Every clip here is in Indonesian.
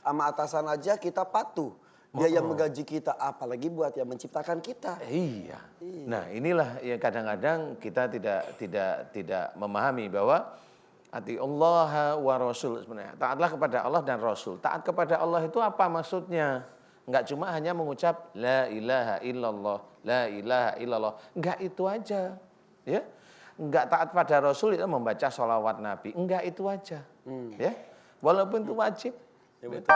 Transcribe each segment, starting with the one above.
Sama atasan aja kita patuh. Dia yang menggaji kita, apalagi buat yang menciptakan kita. Iya. Nah, inilah yang kadang-kadang kita tidak memahami bahwa ati Allah wa Rasul sebenarnya. Taatlah kepada Allah dan Rasul. Taat kepada Allah itu apa maksudnya? Enggak cuma hanya mengucap la ilaha illallah, la ilaha illallah. Enggak itu aja. Ya. Enggak taat pada Rasul itu membaca sholawat Nabi. Enggak itu aja. Ya. Walaupun itu wajib. Ya, betul.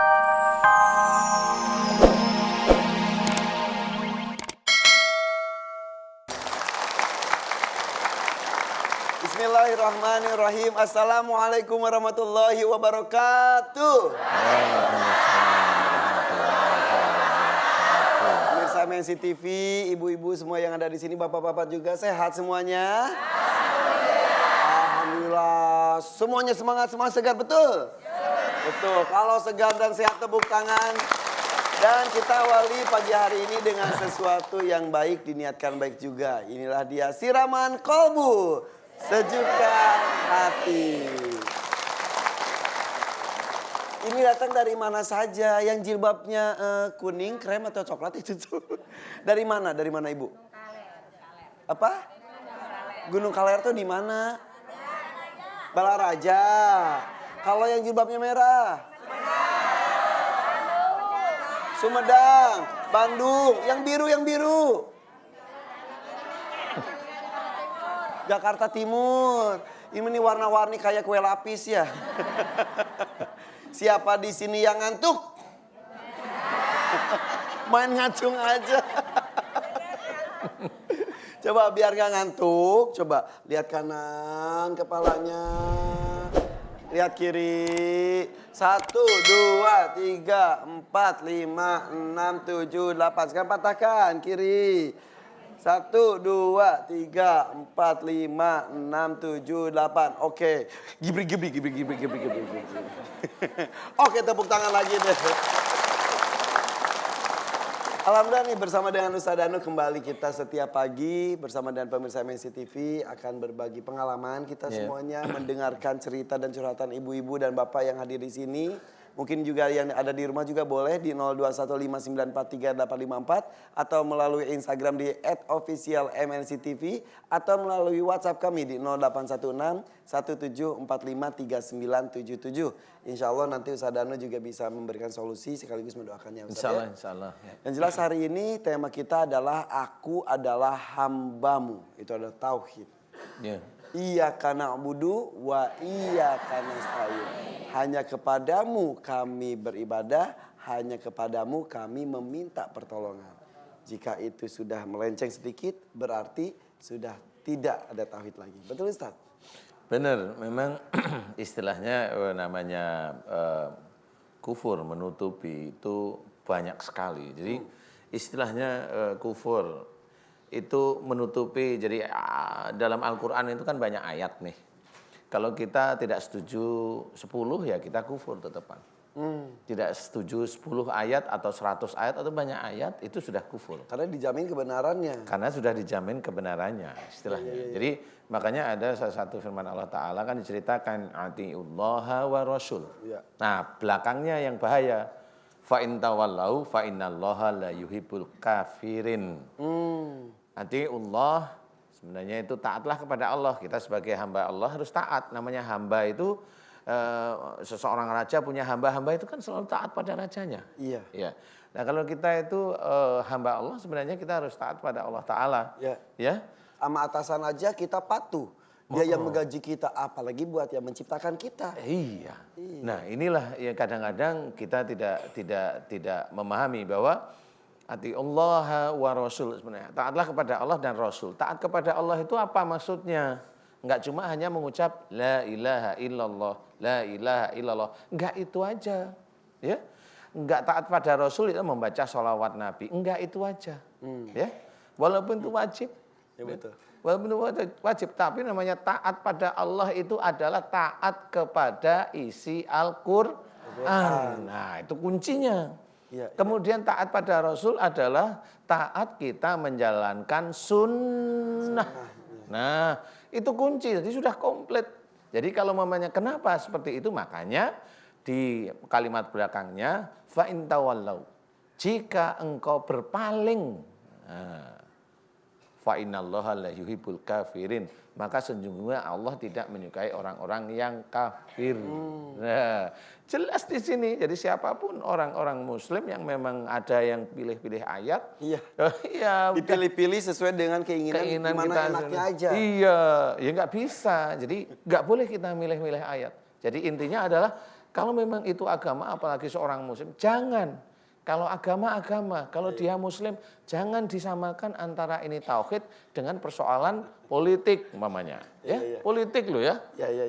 Bismillahirrahmanirrahim. Assalamualaikum warahmatullahi wabarakatuh. Pemirsa Mensi TV, ibu-ibu semua yang ada di sini, bapak-bapak juga sehat semuanya? Alhamdulillah. Semuanya semangat, semua segar, betul? Betul. Kalau segar dan sehat, tepuk tangan. Dan kita awali pagi hari ini dengan sesuatu yang baik, diniatkan baik juga. Inilah dia siraman kolbu, sejukkan hati. Ini datang dari mana saja? Yang jilbabnya kuning, krem atau coklat itu tuh. Dari mana? Dari mana Ibu? Apa? Gunung Kaler tuh di mana? Balaraja. Kalau yang jilbabnya merah? Sumedang, Bandung, yang biru. Jakarta Timur. Ini warna-warni kayak kue lapis ya. Siapa di sini yang ngantuk? Main ngacung aja. Coba biar gak ngantuk, coba lihat kanan kepalanya. Lihat kiri. 1, 2, 3, 4, 5, 6, 7, 8. Sekarang patahkan kiri. 1, 2, 3, 4, 5, 6, 7, 8. Oke. Gibri. Oke, tepuk tangan lagi deh. Alhamdulillah nih bersama dengan Ustaz Danu kembali kita setiap pagi bersama dengan pemirsa Mensi TV akan berbagi pengalaman kita semuanya, mendengarkan cerita dan curhatan ibu-ibu dan bapak yang hadir di sini. Mungkin juga yang ada di rumah juga boleh di 0215943854 atau melalui Instagram di @officialmnctv atau melalui WhatsApp kami di 0816 17453977. Insya Allah nanti Ustaz Danu juga bisa memberikan solusi sekaligus mendoakannya Ustaz. Insya Allah. Yang jelas hari ini tema kita adalah aku adalah hambamu. Itu adalah tauhid. Ya. Iyyaka na'budu wa iyyaka nasta'in. Hanya kepadamu kami beribadah, hanya kepadamu kami meminta pertolongan. Jika itu sudah melenceng sedikit, berarti sudah tidak ada tauhid lagi. Betul Ustaz? Benar, memang istilahnya namanya kufur, menutupi itu banyak sekali. Jadi istilahnya kufur itu menutupi, jadi dalam Al-Quran itu kan banyak ayat nih. Kalau kita tidak setuju 10 ya kita kufur tetepan. Tidak setuju 10 ayat atau 100 ayat atau banyak ayat itu sudah kufur. Karena dijamin kebenarannya. Karena sudah dijamin kebenarannya istilahnya. Iya. Jadi makanya ada salah satu firman Allah Ta'ala kan diceritakan atiullaha wa rasul. Iya. Nah belakangnya yang bahaya. Fa in tawallau fa innallaha la yuhibbul kafirin. Atiullah sebenarnya itu taatlah kepada Allah. Kita sebagai hamba Allah harus taat. Namanya hamba itu seseorang raja punya hamba-hamba itu kan selalu taat pada rajanya. Iya. Ya. Nah kalau kita itu hamba Allah sebenarnya kita harus taat pada Allah Ta'ala. Ya. Ya. Sama atasan aja kita patuh. Dia yang menggaji kita, apalagi buat yang menciptakan kita. Iya. Nah inilah yang kadang-kadang kita tidak memahami bahwa ati Allah wa Rasul sebenarnya. Taatlah kepada Allah dan Rasul. Taat kepada Allah itu apa maksudnya? Enggak cuma hanya mengucap la ilaha illallah, la ilaha illallah. Enggak itu aja. Ya. Enggak taat pada Rasul itu membaca sholawat Nabi. Enggak itu aja. Ya. Walaupun itu wajib. Ya betul. Walaupun itu wajib, tapi namanya taat pada Allah itu adalah taat kepada isi Al-Quran. Nah, itu kuncinya. Ya. Kemudian taat pada Rasul adalah taat kita menjalankan sunnah. Nah, itu kunci, jadi sudah komplit. Jadi kalau mamanya kenapa seperti itu, makanya di kalimat belakangnya fa in tawallau, jika engkau berpaling, fa innallaha la yuhibbul kafirin, maka sesungguhnya Allah tidak menyukai orang-orang yang kafir. Nah, jelas di sini. Jadi siapapun orang-orang Muslim yang memang ada yang pilih-pilih ayat, Iya. ya Dipilih-pilih sesuai dengan keinginan gimana kita enaknya aja. Iya, ya nggak bisa. Jadi nggak boleh kita milih-milih ayat. Jadi intinya adalah kalau memang itu agama, apalagi seorang Muslim, jangan. Kalau agama, kalau dia Muslim, jangan disamakan antara ini tauhid dengan persoalan politik umpamanya. Ya, politik loh ya.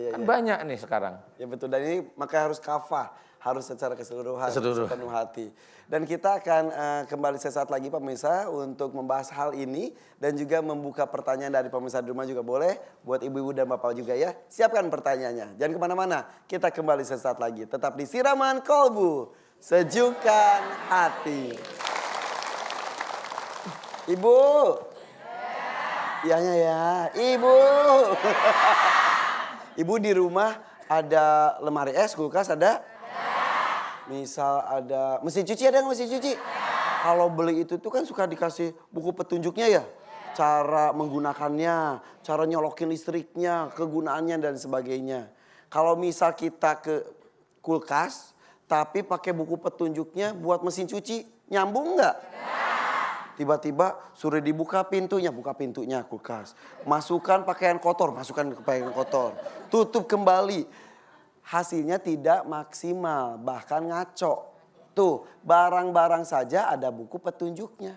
Kan banyak nih sekarang. Ya betul, dan ini maka harus kafah, harus secara keseluruhan, sepenuh hati. Dan kita akan kembali sesaat lagi pemirsa untuk membahas hal ini dan juga membuka pertanyaan dari pemirsa di rumah juga boleh, buat ibu-ibu dan bapak juga ya. Siapkan pertanyaannya, jangan kemana-mana, kita kembali sesaat lagi. Tetap di Siraman Kolbu, sejukkan hati. Ibu, iyanya ya, ibu. Ibu di rumah ada lemari es, kulkas ada? Misal ada mesin cuci, ada nggak mesin cuci? Kalau beli itu tuh kan suka dikasih buku petunjuknya ya. Cara menggunakannya, cara nyolokin listriknya, kegunaannya dan sebagainya. Kalau misal kita ke kulkas, tapi pakai buku petunjuknya buat mesin cuci, nyambung nggak? Tiba-tiba suruh dibuka pintunya, buka pintunya kulkas. Masukkan pakaian kotor, masukkan pakaian kotor. Tutup kembali. Hasilnya tidak maksimal, bahkan ngaco. Tuh, barang-barang saja ada buku petunjuknya.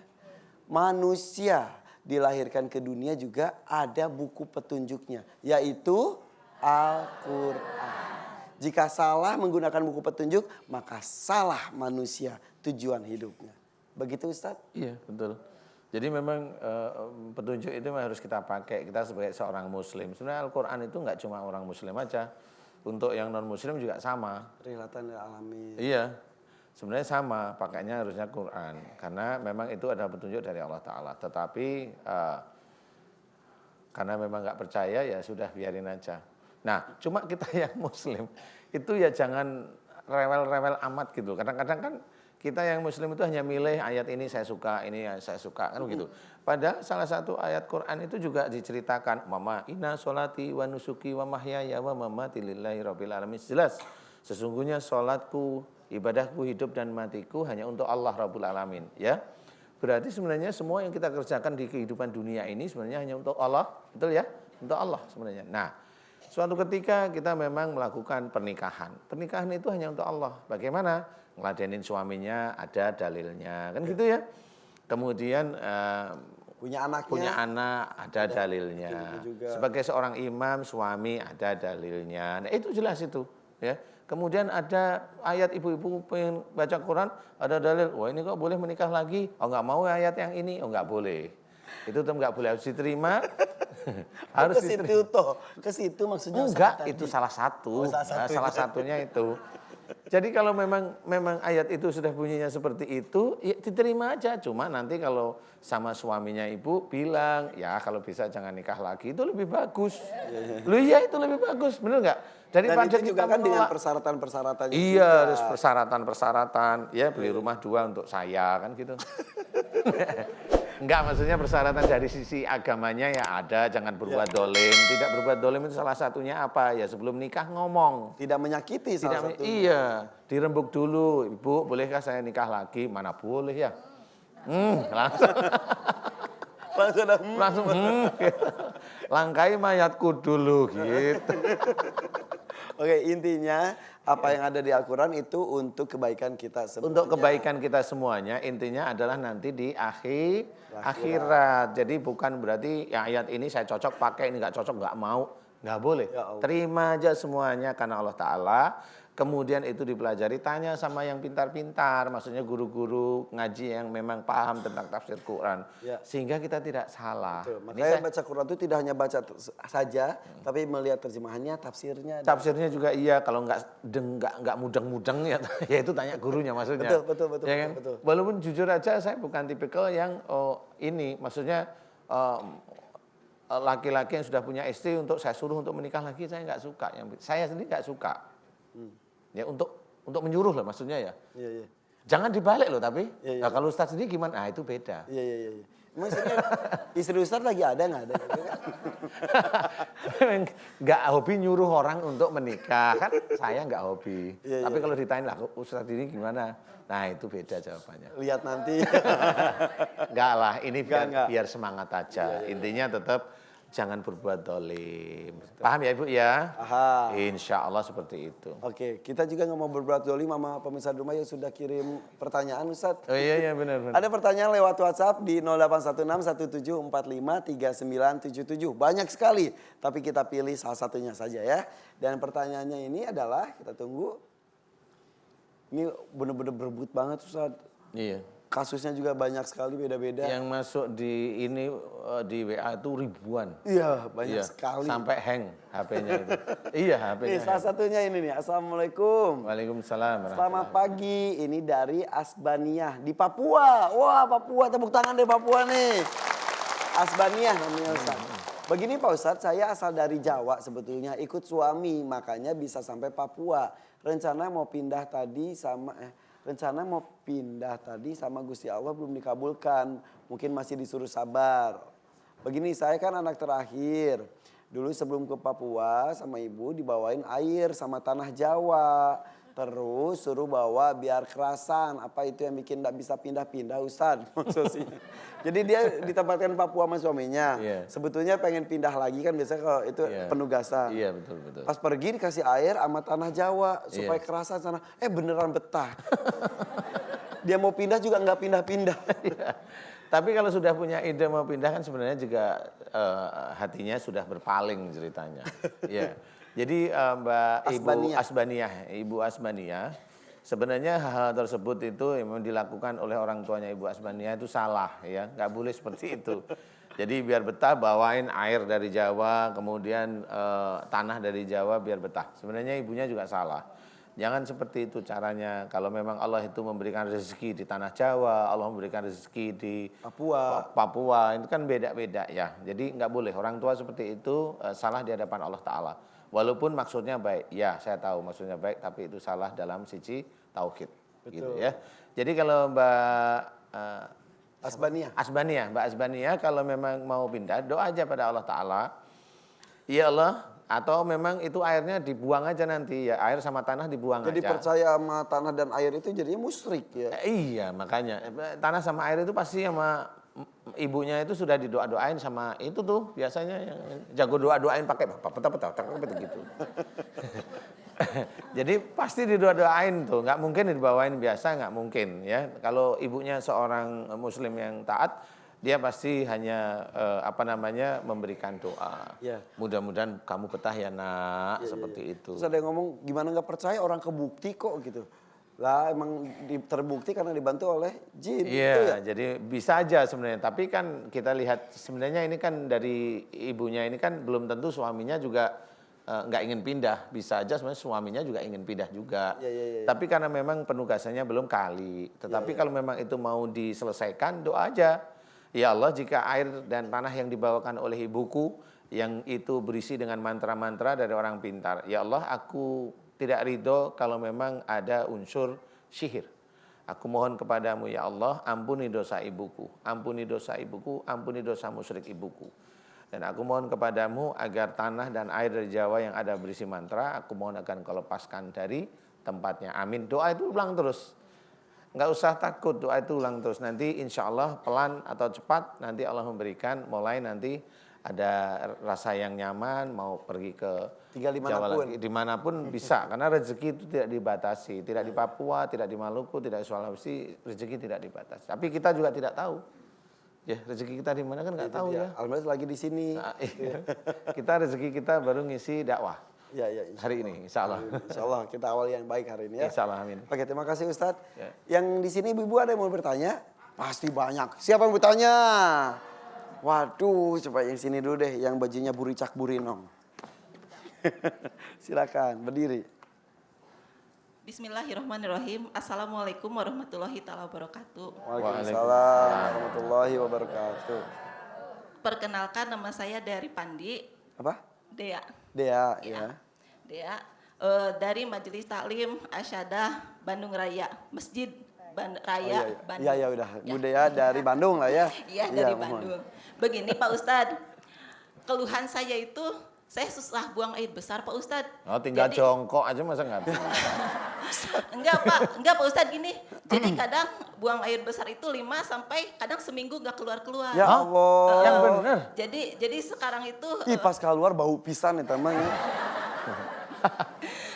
Manusia dilahirkan ke dunia juga ada buku petunjuknya, yaitu Al-Quran. Jika salah menggunakan buku petunjuk, maka salah manusia tujuan hidupnya. Begitu Ustadz? Iya, betul. Jadi memang petunjuk itu harus kita pakai, kita sebagai seorang Muslim. Sebenarnya Al-Quran itu nggak cuma orang Muslim aja. Untuk yang non-Muslim juga sama. Relatan alamin. Iya, sebenarnya sama, pakainya harusnya Quran. Karena memang itu ada petunjuk dari Allah Ta'ala. Tetapi karena memang nggak percaya ya sudah biarin aja. Nah, cuma kita yang Muslim itu ya jangan rewel-rewel amat gitu. Kadang-kadang kan kita yang Muslim itu hanya milih ayat ini saya suka, ini saya suka, kan begitu. Pada salah satu ayat Quran itu juga diceritakan, Mama inna sholati wa nusuki wa mahyaya wa mamati lillahi rabbil alamin. Jelas, sesungguhnya sholatku, ibadahku, hidup dan matiku hanya untuk Allah Rabbul Alamin. Ya, berarti sebenarnya semua yang kita kerjakan di kehidupan dunia ini sebenarnya hanya untuk Allah, betul ya? Untuk Allah sebenarnya. Nah, suatu ketika kita memang melakukan pernikahan. Pernikahan itu hanya untuk Allah. Bagaimana? Ngeladenin suaminya ada dalilnya, kan gitu ya. Kemudian punya anak ada dalilnya. Sebagai seorang imam suami ada dalilnya. Nah, itu jelas itu ya. Kemudian ada ayat ibu-ibu pengen baca Quran, ada dalil. Wah, ini kok boleh menikah lagi? Oh, nggak mau ayat yang ini? Oh, nggak boleh. Itu tuh nggak boleh, harus diterima. Harus ke situ toh. Ke situ maksudnya. Enggak, itu salah satu. Salah satunya itu. Jadi kalau memang ayat itu sudah bunyinya seperti itu, ya diterima aja. Cuma nanti kalau sama suaminya ibu bilang, ya kalau bisa jangan nikah lagi, itu lebih bagus. Loh iya itu lebih bagus, bener nggak? Dan itu juga kan dengan persyaratan-persyaratannya. Iya, harus persyaratan-persyaratan. Ya beli rumah 2 untuk saya, kan gitu. Enggak, maksudnya persyaratan dari sisi agamanya ya ada, jangan berbuat dolim. Tidak berbuat dolim itu salah satunya apa? Ya sebelum nikah ngomong. Tidak menyakiti salah satunya. Iya, dirembuk dulu. Ibu, bolehkah saya nikah lagi? Mana boleh ya? Langsung. Langsung. Langkai mayatku dulu gitu. Oke, intinya apa yang ada di Al-Quran itu untuk kebaikan kita semuanya. Untuk kebaikan kita semuanya, intinya adalah nanti di akhirat. Jadi bukan berarti ya ayat ini saya cocok pakai, ini nggak cocok nggak mau, nggak boleh. Ya Allah. Terima aja semuanya karena Allah Ta'ala. Kemudian itu dipelajari, tanya sama yang pintar-pintar, maksudnya guru-guru ngaji yang memang paham tentang tafsir Quran. Ya. Sehingga kita tidak salah. Betul. Makanya baca Quran itu tidak hanya baca saja, tapi melihat terjemahannya, tafsirnya. Tafsirnya juga iya, kalau nggak mudeng-mudeng ya, ya itu tanya gurunya maksudnya. Betul, Ya kan? betul. Walaupun jujur aja saya bukan tipikal yang ini, maksudnya laki-laki yang sudah punya istri untuk saya suruh untuk menikah lagi, saya nggak suka. Saya sendiri nggak suka. Ya untuk untuk menyuruh lah maksudnya ya. Iya, iya. Jangan dibalik loh tapi. Iya, iya. Nah, kalau Ustadz sendiri gimana? Ah itu beda. Iya, iya, iya. Maksudnya istri Ustadz lagi ada nggak ada? Nggak hobi nyuruh orang untuk menikah kan saya nggak hobi. Iya, Tapi iya. kalau ditanya lah Ustadz ini gimana? Nah itu beda jawabannya. Lihat nanti. Enggak lah, ini Enggak. biar semangat aja. Iya. Intinya tetap jangan berbuat dolim. Paham ya Ibu ya? Aha. Insya Allah seperti itu. Oke, kita juga nggak mau berbuat dolim sama pemirsa di rumah yang sudah kirim pertanyaan, Ustadz. Oh iya benar. Ada pertanyaan lewat WhatsApp di 0816 1745 3977. Banyak sekali, tapi kita pilih salah satunya saja ya. Dan pertanyaannya ini adalah, kita tunggu. Ini benar-benar berebut banget, Ustadz. Iya. Kasusnya juga banyak sekali, beda-beda. Yang masuk di ini di WA itu ribuan. Iya, banyak Iya, sekali. Sampai hang HP-nya itu. Iya, HP-nya. Nih, salah satunya ini nih. Assalamualaikum. Waalaikumsalam. Selamat pagi, ini dari Asbaniah di Papua. Wah, Papua, tepuk tangan dari Papua nih. Asbaniah namanya Ustaz. Begini Pak Ustadz, saya asal dari Jawa sebetulnya, ikut suami, makanya bisa sampai Papua. Rencana mau pindah tadi sama Gusti Allah belum dikabulkan. Mungkin masih disuruh sabar. Begini, saya kan anak terakhir. Dulu sebelum ke Papua sama ibu dibawain air sama tanah Jawa. Terus suruh bawa biar kerasan. Apa itu yang bikin gak bisa pindah-pindah Ustadz? Maksudnya. Jadi dia ditempatkan Papua sama suaminya. Iya. Sebetulnya pengen pindah lagi kan biasanya kalau itu Iya. penugasan. Iya, betul. Pas pergi dikasih air sama tanah Jawa supaya Iya. kerasan sana. Beneran betah. Dia mau pindah juga nggak pindah-pindah. Iya. Tapi kalau sudah punya ide mau pindah kan sebenarnya juga hatinya sudah berpaling ceritanya. Iya. Jadi Ibu Asbaniah, sebenarnya hal tersebut itu memang dilakukan oleh orang tuanya Ibu Asbaniah itu salah ya, nggak boleh seperti itu. Jadi biar betah bawain air dari Jawa, kemudian tanah dari Jawa biar betah. Sebenarnya ibunya juga salah. Jangan seperti itu caranya. Kalau memang Allah itu memberikan rezeki di tanah Jawa, Allah memberikan rezeki di Papua, itu kan beda-beda ya. Jadi nggak boleh orang tua seperti itu salah di hadapan Allah Ta'ala. Walaupun maksudnya baik, ya saya tahu maksudnya baik, tapi itu salah dalam sisi tauhid, gitu ya. Jadi kalau Mbak Asbaniah kalau memang mau pindah, doa aja pada Allah Ta'ala. Ya Allah, atau memang itu airnya dibuang aja nanti ya, air sama tanah dibuang Jadi aja. percaya sama tanah dan air itu jadinya musyrik ya. Iya makanya tanah sama air itu pasti sama ibunya itu sudah didoa-doain sama itu tuh biasanya yang jago doa-doain pakai peta gitu. Jadi pasti didoa-doain tuh, nggak mungkin dibawain biasa, nggak mungkin ya. Kalau ibunya seorang muslim yang taat, dia pasti hanya memberikan doa. Ya. Mudah-mudahan kamu betah ya nak, seperti itu. Terus ada yang ngomong gimana nggak percaya orang kebukti kok gitu. Lah emang terbukti karena dibantu oleh jin. Iya, Itu ya? jadi bisa aja sebenarnya. Tapi kan kita lihat sebenarnya ini kan dari ibunya ini kan belum tentu suaminya juga nggak ingin pindah. Bisa aja sebenarnya suaminya juga ingin pindah juga. Iya. Tapi karena memang penugasannya belum kali. Tetapi kalau memang itu mau diselesaikan, doa aja. Ya Allah, jika air dan tanah yang dibawakan oleh ibuku yang itu berisi dengan mantra-mantra dari orang pintar. Ya Allah, aku tidak ridho kalau memang ada unsur sihir. Aku mohon kepadamu ya Allah, ampuni dosa ibuku, ampuni dosa ibuku, ampuni dosa musyrik ibuku. Dan aku mohon kepadamu agar tanah dan air dari Jawa yang ada berisi mantra, aku mohon akan kau lepaskan dari tempatnya. Amin. Doa itu ulang terus. Nggak usah takut, doa itu ulang terus. Nanti insya Allah pelan atau cepat nanti Allah memberikan, mulai nanti ada rasa yang nyaman, mau pergi ke Tinggal Jawa dimanapun. lagi, dimanapun bisa. Karena rezeki itu tidak dibatasi, tidak di Papua, tidak di Maluku, tidak di Sulawesi, rezeki tidak dibatasi. Tapi kita juga tidak tahu. Ya rezeki kita di mana kan nggak tahu ya. Alhamdulillah lagi di sini. Nah, iya. Kita rezeki kita baru ngisi dakwah Ya, hari ini, insya Allah. Insya Allah kita awal yang baik hari ini ya. Insya Allah, amin. Oke, terima kasih Ustadz. Ya. Yang di sini ibu ada yang mau bertanya? Pasti banyak. Siapa yang bertanya? Waduh, coba yang sini dulu deh, yang bajunya buricak burinong. Silakan, berdiri. Bismillahirrahmanirrahim. Assalamualaikum warahmatullahi taala wabarakatuh. Waalaikumsalam warahmatullahi wabarakatuh. Perkenalkan nama saya dari Pandi. Apa? Dea. Dea, ya. Dea. Dari Majelis Taklim Asyadah Bandung Raya, Masjid Raya Bandung. Iya, udah. Budaya dari Bandung lah ya. Iya, dari mohon. Bandung. Begini Pak Ustadz, keluhan saya itu saya susah buang air besar Pak Ustadz. Oh, tinggal Jadi- jongkok aja masa nggak? Enggak Pak Ustadz gini. Jadi kadang buang air besar itu 5 sampai kadang seminggu nggak keluar-keluar. Ya Allah. Yang bener. Jadi sekarang itu Ih, pas keluar bau pisan ya teman ya.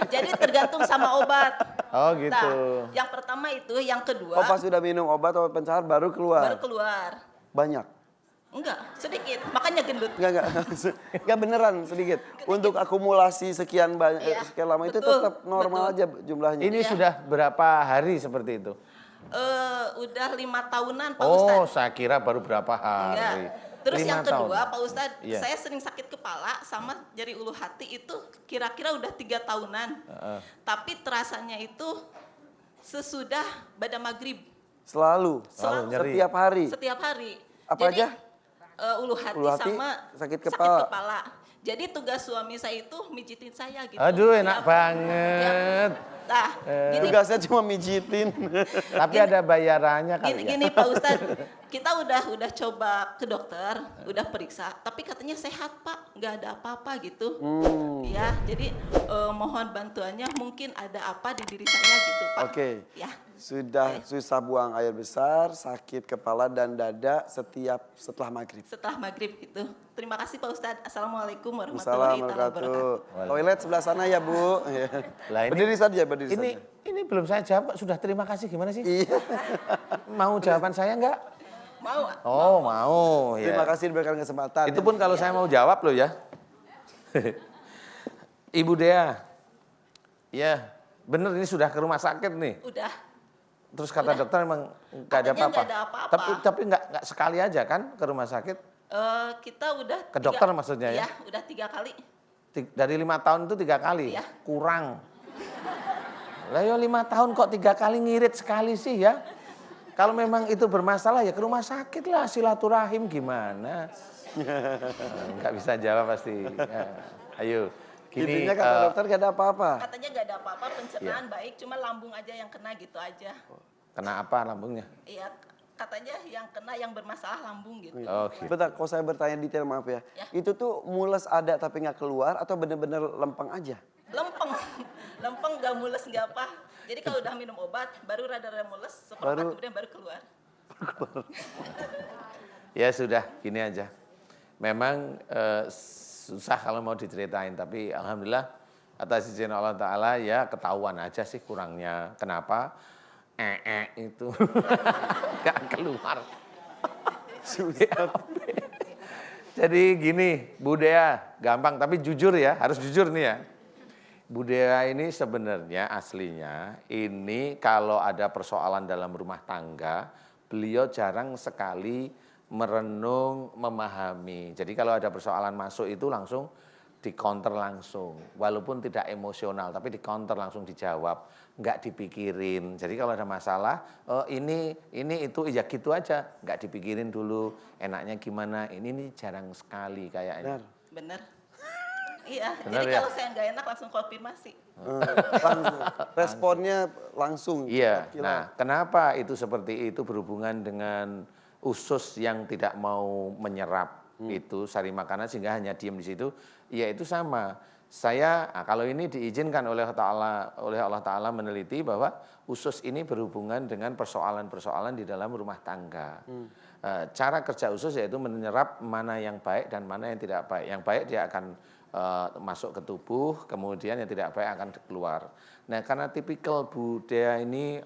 jadi tergantung sama obat. Oh, gitu. Nah, yang pertama itu, yang kedua Oh, pas sudah minum obat pencair baru keluar. baru keluar. Banyak. Enggak, sedikit. Makanya gendut. Enggak. Enggak beneran sedikit. Untuk akumulasi sekian banyak Iya, sekian lama itu betul, tetap normal betul. aja jumlahnya. Ini sudah berapa hari seperti itu? Udah 5 tahunan Pak Oh, Ustadz. saya kira baru berapa Enggak. hari. Terus 5 yang kedua tahun. Pak Ustadz, Iya. saya sering sakit kepala sama nyeri ulu hati itu kira-kira udah 3 tahunan. Tapi terasanya itu sesudah pada maghrib. Selalu. Selalu nyeri. Setiap hari. Setiap hari. Apa Jadi, aja? Ulu hati, Ulu hati, sama sakit kepala. Jadi tugas suami saya itu mijitin saya gitu. Aduh, enak Tiap- banget. Nah, gini, Tugasnya cuma mijitin. Tapi ada bayarannya kali ya. gini Pak Ustadz, kita udah coba ke dokter, udah periksa, tapi katanya sehat Pak, nggak ada apa-apa gitu. Ya, jadi mohon bantuannya, mungkin ada apa di diri saya gitu Pak. Oke. Ya, Sudah susah buang air besar, sakit kepala dan dada setelah maghrib. setelah maghrib gitu. Terima kasih Pak Ustadz. Assalamualaikum warahmatullahi Assalamualaikum wabarakatuh. warahmatullahi. Toilet sebelah sana ya Bu. Ya. Lah, ini- Berdiri saja, berdiri Ini saja. ini belum saya jawab, sudah terima kasih gimana sih? Iya. Mau jawaban saya enggak? Mau? Oh, mau ya. Terima kasih diberikan kesempatan. Itu pun kalau saya mau jawab loh ya. Ibu Dea. Ya, bener ini sudah ke rumah sakit nih. Udah. Terus kata dokter emang nggak ada Katanya apa-apa. nggak ada apa-apa. Tapi nggak sekali aja kan ke rumah sakit. Kita udah Ke dokter maksudnya ya? Iya, udah 3 kali. Dari 5 tahun itu 3 kali. Iya. Kurang. Lah ya 5 tahun kok 3 kali ngirit sekali sih ya. Kalau memang itu bermasalah ya ke rumah sakit lah, silaturahim gimana. Nggak bisa jawab pasti. Ya. Ayo. Gini, Intinya kata dokter gak ada apa-apa. Katanya nggak ada apa-apa, Iya. pencernaan baik, cuma lambung aja yang kena gitu aja. kena apa lambungnya? Iya, katanya yang kena yang bermasalah lambung gitu. Oh, gitu. Bentar, kalau saya bertanya detail maaf ya. Ya. Itu tuh mules ada tapi nggak keluar atau bener-bener lempeng aja? Lempeng, lempeng nggak mules nggak apa. Jadi kalau udah minum obat, baru rada-rada mules, seperempat Baru- kemudian baru keluar. Ya sudah, gini aja. Memang susah kalau mau diceritain, tapi alhamdulillah atas izin Allah Ta'ala ya ketahuan aja sih kurangnya. Kenapa? Itu gak keluar. Jadi gini, Bu Dea, gampang tapi jujur ya, harus jujur nih ya. Bu Dea ini sebenarnya aslinya ini kalau ada persoalan dalam rumah tangga, beliau jarang sekali merenung, memahami. Jadi kalau ada persoalan masuk itu langsung di-counter langsung. Walaupun tidak emosional, tapi di-counter langsung dijawab. Nggak dipikirin. Jadi kalau ada masalah, oh ini itu, ya gitu aja. Nggak dipikirin dulu, enaknya gimana. Ini jarang sekali kayaknya. Benar. Bener. Iya, Bener jadi ya? kalau saya nggak enak langsung konfirmasi. Langsung. Responnya langsung. Iya. Kilat. Nah, kenapa itu seperti itu berhubungan dengan usus yang tidak mau menyerap itu sari makanan sehingga hanya diam di situ? Ya itu sama. Saya kalau ini diizinkan oleh Allah Ta'ala meneliti bahwa usus ini berhubungan dengan persoalan-persoalan di dalam rumah tangga. Cara kerja usus yaitu menyerap mana yang baik dan mana yang tidak baik. Yang baik dia akan masuk ke tubuh, kemudian yang tidak baik akan keluar. Nah, karena tipikal budaya ini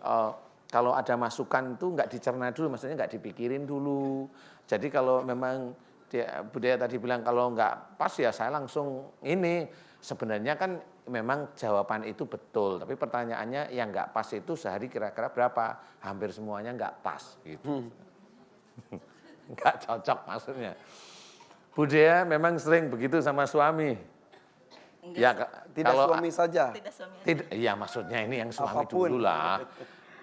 kalau ada masukan itu nggak dicerna dulu, maksudnya nggak dipikirin dulu. Jadi kalau memang budaya tadi bilang kalau nggak pas ya saya langsung ini. Sebenarnya kan memang jawaban itu betul, tapi pertanyaannya yang nggak pas itu sehari kira-kira berapa? Hampir semuanya nggak pas gitu. Nggak cocok maksudnya. Budaya memang sering begitu sama suami. Enggak, Ya, Tidak kalau suami saja. tidak suami. tidak, iya maksudnya ini yang suami Apapun. dulu lah.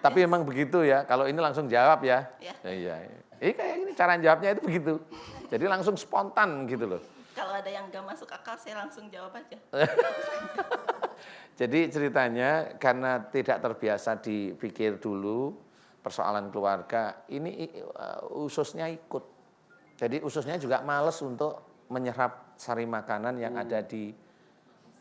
Tapi emang begitu ya, kalau ini langsung jawab ya. Ya. Iya. Ini kayak gini cara jawabnya itu begitu. Jadi langsung spontan gitu loh. Kalau ada yang nggak masuk akal, saya langsung jawab aja. Jadi ceritanya karena tidak terbiasa dipikir dulu persoalan keluarga, ini ususnya ikut. Jadi ususnya juga males untuk menyerap sari makanan yang ada di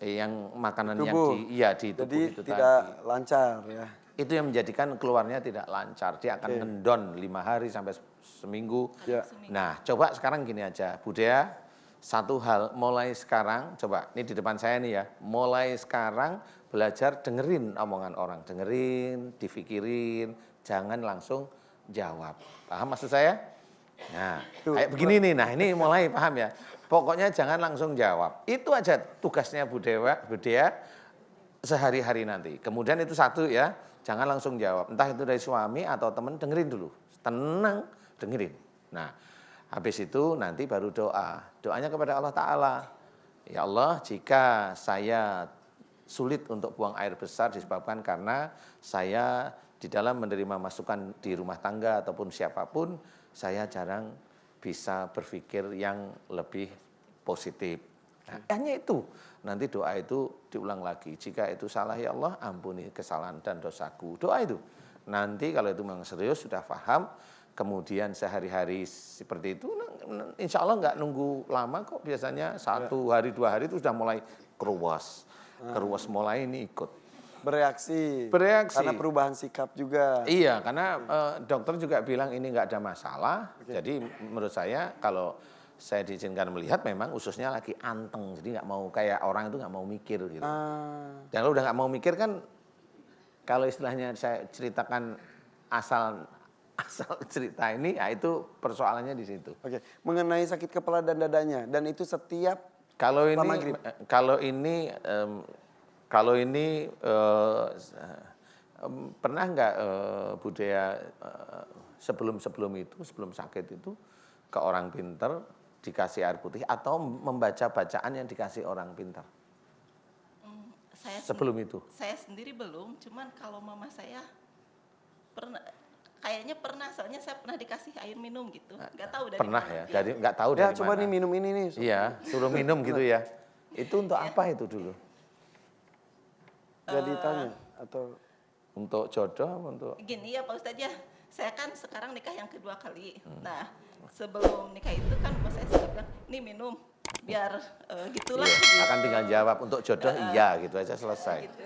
yang makanan yang Tubuh. di tubuh Jadi itu tidak tadi. lancar ya. Itu yang menjadikan keluarnya tidak lancar. Dia akan ngendon 5 hari sampai seminggu. Ya. Nah, coba sekarang gini aja, Budaya, satu hal, mulai sekarang, coba, ini di depan saya nih ya, mulai sekarang belajar dengerin omongan orang, dengerin, difikirin, jangan langsung jawab. Paham maksud saya? Nah, kayak begini nih, nah ini mulai paham ya. Pokoknya jangan langsung jawab. Itu aja tugasnya Budaya sehari-hari nanti. Kemudian itu satu ya, jangan langsung jawab. Entah itu dari suami atau teman, dengerin dulu. Tenang, dengerin. Nah, habis itu nanti baru doa. Doanya kepada Allah Ta'ala. Ya Allah, jika saya sulit untuk buang air besar disebabkan karena saya di dalam menerima masukan di rumah tangga ataupun siapapun, saya jarang bisa berpikir yang lebih positif. Nah, hanya itu. Nanti doa itu diulang lagi. Jika itu salah ya Allah, ampuni kesalahan dan dosaku. Doa itu. Nanti kalau itu memang serius, sudah paham, kemudian sehari-hari seperti itu, insya Allah nggak nunggu lama kok. Biasanya 1 hari, 2 hari itu sudah mulai keruas. Keruas mulai ini ikut. Bereaksi. Bereaksi. Karena perubahan sikap juga. Iya, karena dokter juga bilang ini nggak ada masalah. Jadi menurut saya kalau saya diizinkan melihat memang ususnya lagi anteng, jadi nggak mau kayak orang itu nggak mau mikir gitu. Dan kalau udah nggak mau mikir kan, kalau istilahnya saya ceritakan asal cerita ini, ya itu persoalannya di situ. Oke, mengenai sakit kepala dan dadanya, dan itu setiap Kalau ini, maghrib. kalau ini pernah nggak Budaya sebelum itu, sebelum sakit itu ke orang pinter dikasih air putih atau membaca bacaan yang dikasih orang pintar? Sebelum itu? Saya sendiri belum, cuman kalau mama saya pernah, kayaknya pernah, soalnya saya pernah dikasih air minum gitu. Nggak tahu dari Pernah mana. ya, jadi nggak tahu Ya dari coba mana. nih minum ini nih. Iya, suruh minum gitu ya. Itu untuk apa itu dulu? Gak ditanya atau Untuk jodoh apa untuk? Gini ya Pak Ustadz ya, saya kan sekarang nikah yang kedua kali. Nah, sebelum nikah itu kan bapak saya sudah bilang, ini minum, biar gitulah. Iya, akan tinggal jawab untuk jodoh iya gitu aja selesai. Gitu.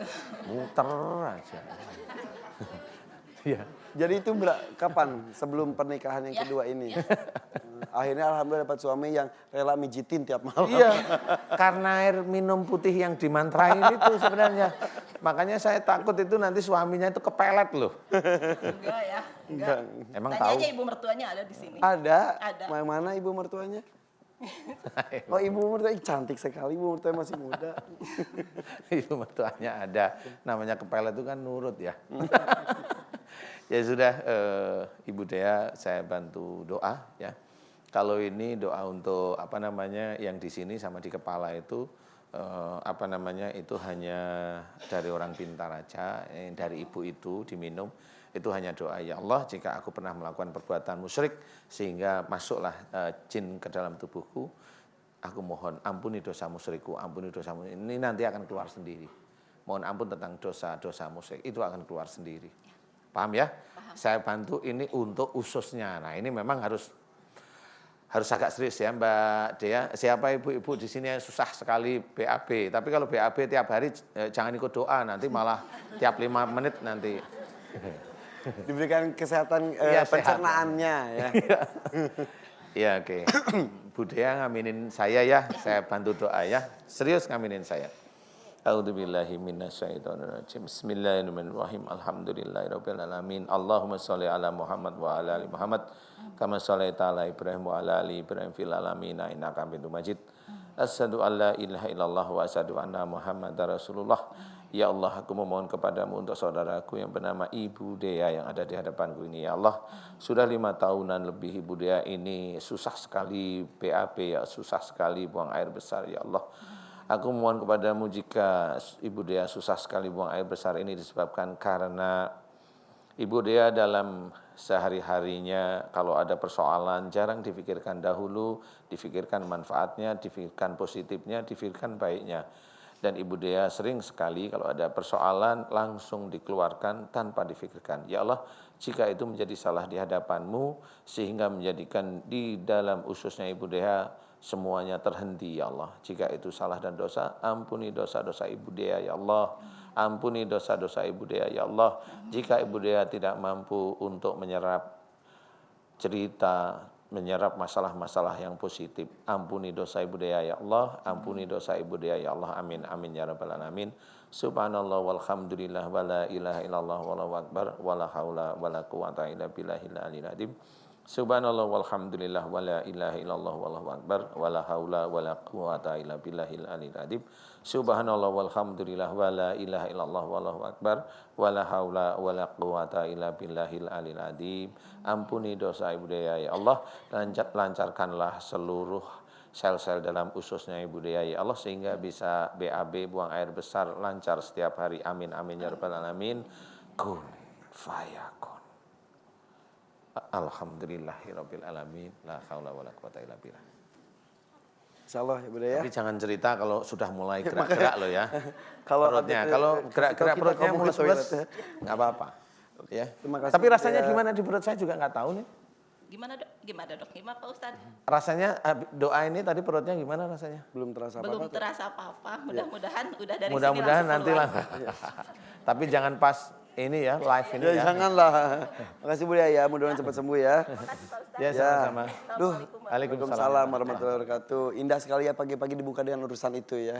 Muter aja. Iya. jadi itu kapan sebelum pernikahan yang Ya, kedua ini? Akhirnya alhamdulillah dapat suami yang rela mijitin tiap malam. Iya, karena air minum putih yang dimantrain itu sebenarnya. Makanya saya takut itu nanti suaminya itu kepelet loh. Enggak ya, enggak. Emang Tanya tahu? aja ibu mertuanya ada di sini. Ada. Ada. Yang mana ibu mertuanya? Oh ibu mertuanya cantik sekali, ibu mertuanya masih muda. Itu mertuanya ada. Namanya kepelet itu kan nurut ya. Ya sudah, Ibu Dea saya bantu doa ya. Kalau ini doa untuk apa namanya yang di sini sama di kepala itu apa namanya itu hanya dari orang pintar aja, dari ibu itu diminum. Itu hanya doa, ya Allah jika aku pernah melakukan perbuatan musyrik sehingga masuklah jin ke dalam tubuhku, aku mohon ampuni dosa musyrikku, ampuni dosa musyrik. Ini nanti akan keluar sendiri. Mohon ampun tentang dosa-dosa musyrik, itu akan keluar sendiri. Paham ya? Paham. Saya bantu ini untuk ususnya. Nah ini memang harus agak serius ya Mbak Dea. Siapa ibu-ibu di sini yang susah sekali BAB. Tapi kalau BAB tiap hari jangan ikut doa, nanti malah tiap 5 menit nanti. Diberikan kesehatan Iya, sehat. pencernaannya ya. Ya oke. Bu Dea ngaminin saya ya, saya bantu doa ya. Serius ngaminin saya. A'udzubillahi minasyaitonirrajim. Bismillahirrahmanirrahim. Alhamdulillahirabbil alamin. Allahumma shalli ala Muhammad wa ala ali Muhammad kama shallaita ala Ibrahim wa ala ali Ibrahim fil alamin innaka Hamidum Majid. Asyhadu an la ilaha illallah wa asyhadu anna Muhammadar Rasulullah. Ya Allah, aku memohon kepadamu untuk saudaraku yang bernama Ibu Dea yang ada di hadapanku ini. Ya Allah, sudah 5 tahunan lebih Ibu Dea ini susah sekali BAB, ya susah sekali buang air besar. Ya Allah, aku mohon kepadamu jika Ibu Dea susah sekali buang air besar ini disebabkan karena Ibu Dea dalam sehari-harinya kalau ada persoalan jarang difikirkan dahulu, difikirkan manfaatnya, difikirkan positifnya, difikirkan baiknya. Dan Ibu Dea sering sekali kalau ada persoalan langsung dikeluarkan tanpa difikirkan. Ya Allah, jika itu menjadi salah di hadapan-Mu sehingga menjadikan di dalam ususnya Ibu Dea semuanya terhenti ya Allah. Jika itu salah dan dosa, ampuni dosa-dosa Ibu Dea ya Allah. Ampuni dosa-dosa Ibu Dea ya Allah. Jika Ibu Dea tidak mampu untuk menyerap cerita, menyerap masalah-masalah yang positif, ampuni dosa Ibu Dea ya Allah, ampuni dosa Ibu Dea ya Allah, amin amin ya rabbal alamin. Subhanallah walhamdulillah wala ilaha illallah wallahu akbar wala haula wala quwata illa billahil aliyil azim. Subhanallah walhamdulillah wala ilaha illallah wallahu akbar wala haula wala quwata illa billahil aliyil azim. Subhanallah walhamdulillah wala ilaha illallah wallahu akbar wala haula wala quwata illa billahil aliyil azim. Ampuni dosa Ibu Dea ya Allah, lancarkanlah seluruh sel-sel dalam ususnya Ibu Dea ya Allah sehingga bisa BAB, buang air besar, lancar setiap hari. Amin amin ya rabbal alamin. Kun fayakun. Alhamdulillahirabbil alamin. La haula wala quwata illa billah. Insyaallah Ibu Dea. Tapi jangan cerita kalau sudah mulai gerak-gerak loh ya. Kalau Perutnya, ada- kalau kasih gerak-gerak tahu kita perutnya ngomong ke mulus-mulus toilet, nggak apa-apa. Ya. Terima kasih, Tapi Bu rasanya Dea. gimana di perut saya juga nggak tahu nih. Gimana dok? Gimana dok? Gimana Pak Ustadz? Rasanya doa ini tadi perutnya gimana rasanya? Belum terasa Belum apa-apa. terasa apa-apa. Mudah-mudahan udah dari Mudah-mudahan sini nanti langsung lah. Tapi jangan pas ini ya live ini Ya, ya. janganlah. Makasih Bu Dea ya, mudah-mudahan cepat sembuh ya. Ya sama-sama. Duh, Waalaikumsalam Waalaikumsalam warahmatullahi wabarakatuh. Indah sekali ya pagi-pagi dibuka dengan urusan itu ya.